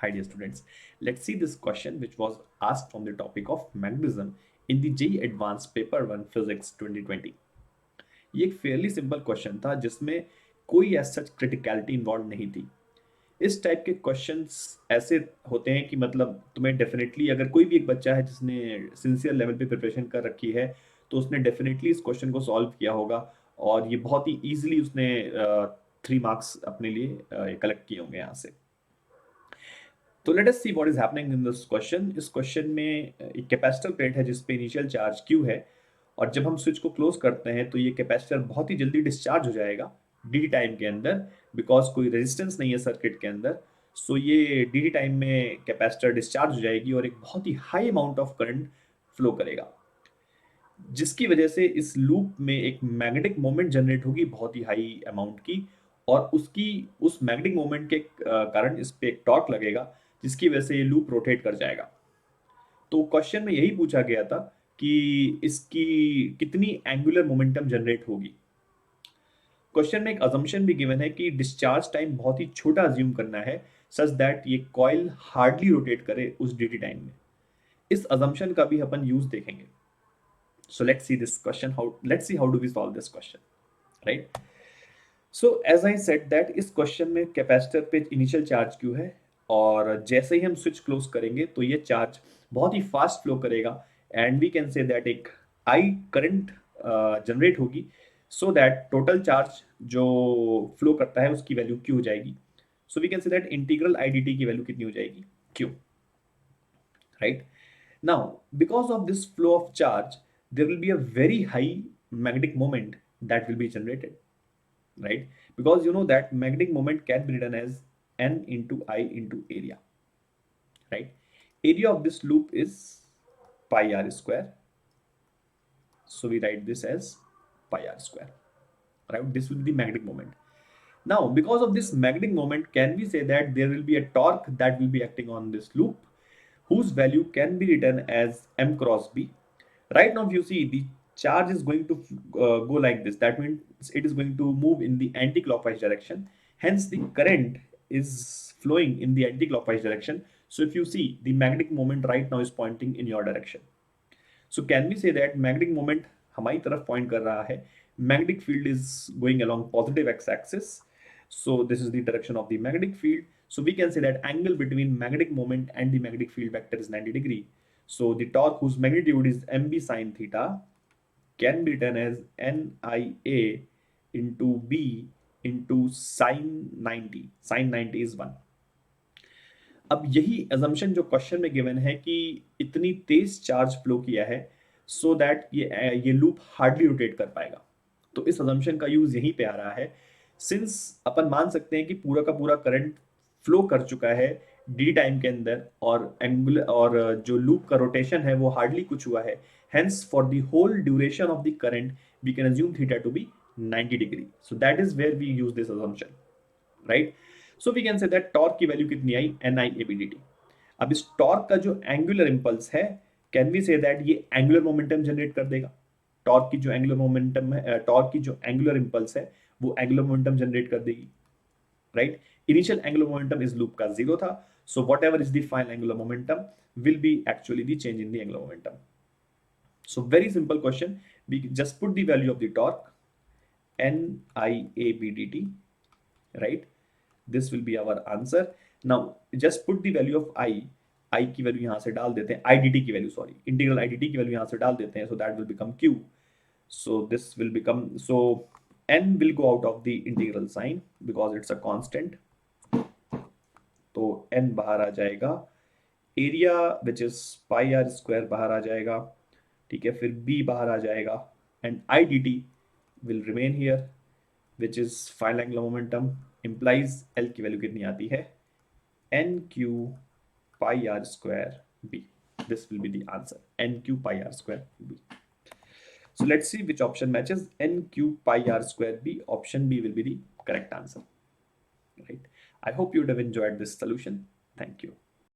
Hi dear students, let's see this question which was asked from the topic of magnetism in the JEE Advanced Paper 1 Physics 2020. ये एक Fairlie simple question था जिसमें कोई as such criticality involve नहीं थी। इस type के questions ऐसे होते हैं कि मतलब तुम्हें डेफिनेटली अगर कोई भी एक बच्चा है जिसने सिंसियर लेवल पे प्रिपरेशन कर रखी है तो उसने डेफिनेटली इस क्वेश्चन को सॉल्व किया होगा और ये बहुत ही ईजिली उसने 3 मार्क्स अपने लिए कलेक्ट किए होंगे यहाँ से। तो let us see what is happening in this question. इस क्वेश्चन में एक कैपेसिटर प्लेट है जिस पे इनिशियल चार्ज Q है और जब हम स्विच को क्लोज करते हैं तो ये कैपेसिटर बहुत ही जल्दी डिस्चार्ज हो जाएगा डी टाइम के अंदर, बिकॉज कोई रेजिस्टेंस नहीं है सर्किट के अंदर। सो ये डी टाइम में कैपेसिटर डिस्चार्ज हो जाएगी और एक बहुत ही high amount of current flow करेगा, जिसकी वजह से इस लूप में एक मैग्नेटिक मोमेंट जनरेट होगी बहुत ही हाई अमाउंट की, और उसकी उस मैग्नेटिक मोमेंट के कारण इस पे एक टॉर्क लगेगा जिसकी वजह से ये लूप रोटेट कर जाएगा। तो क्वेश्चन में यही पूछा गया था कि इसकी कितनी एंगुलर मोमेंटम जनरेट होगी। क्वेश्चन में एक अजम्पशन भी गिवन है कि डिस्चार्ज टाइम बहुत ही छोटा अज्यूम करना है सच दैट ये कॉइल हार्डली रोटेट करे उस dt टाइम में। इस अजम्पशन का भी अपन यूज देखेंगे। So let's see this question. Let's see how do we solve this question, right? So as I said that इस क्वेश्चन में कैपेसिटर पे इनिशियल चार्ज Q है और जैसे ही हम स्विच क्लोज करेंगे तो ये चार्ज बहुत ही फास्ट फ्लो करेगा and we can say that एक आई करंट जनरेट होगी सो दैट टोटल चार्ज जो फ्लो करता है उसकी वैल्यू Q हो जाएगी। So we can say that integral I D T की वैल्यू कितनी हो जाएगी Q, right? Now, because of this flow of charge, there will be a very high magnetic moment that will be generated, right? Because you know that magnetic moment can be written as N into I into area, right? Area of this loop is pi r square. So we write this as pi r square, right? This will be the magnetic moment. Now, because of this magnetic moment, can we say that there will be a torque that will be acting on this loop whose value can be written as m cross b. Right now, if you see the charge is going to go like this, that means it is going to move in the anti-clockwise direction. Hence, the current is flowing in the anti-clockwise direction. So, if you see the magnetic moment right now is pointing in your direction. So, can we say that magnetic moment हमारी तरफ point कर रहा है? Magnetic field is going along positive x-axis. So, this is the direction of the magnetic field. So, we can say that angle between magnetic moment and the magnetic field vector is 90 degree. So the torque whose magnitude is mb sine theta can be written as nia into b into sine 90. Sine 90 is 1. अब यही assumption जो question में given है कि इतनी तेज charge flow किया है so that ये लूप हार्डली रोटेट कर पाएगा। तो इस assumption का यूज यहीं पे आ रहा है। सिंस अपन मान सकते हैं कि पूरा का पूरा करंट फ्लो कर चुका है डी टाइम के अंदर और एंगुलर और जो लूप का रोटेशन है वो हार्डली कुछ हुआ है, hence for the whole duration of the current we can assume theta to be 90 degree. So that is where we use this assumption, right? So we can say that torque की value कितनी I N I A B D T. अब इस torque का जो angular impulse है can we say that ये angular momentum generate कर देगा। टॉर्क की जो एंगुलर मोमेंटम है, टॉर्क की जो एंगुलर इंपल्स है वो एंगुलर मोमेंटम जनरेट कर देगी, राइट? इनिशियल एंगुलर मोमेंटम इस लूप का 0 था, so whatever is the final angular momentum will be actually the change in the angular momentum. So very simple question, we just put the value of the torque NIABDT, right? This will be our answer. Now just put the value of I की value यहां से डाल देते हैं, IDT की value, sorry integral IDT की value यहां से डाल देते हैं, so that will become Q. So this will become, so N will go out of the integral sign because it's a constant, तो N बाहर आ जाएगा, area which is pi r square बाहर आ जाएगा, ठीक है, फिर B बाहर आ जाएगा and I D T will remain here which is final angular momentum implies L की वैल्यू कितनी आती है N Q pi r square B. This will be the answer N Q pi r square B. So let's see which option matches n q pi r square b. Option B will be the correct answer, right? I hope you would have enjoyed this solution. Thank you.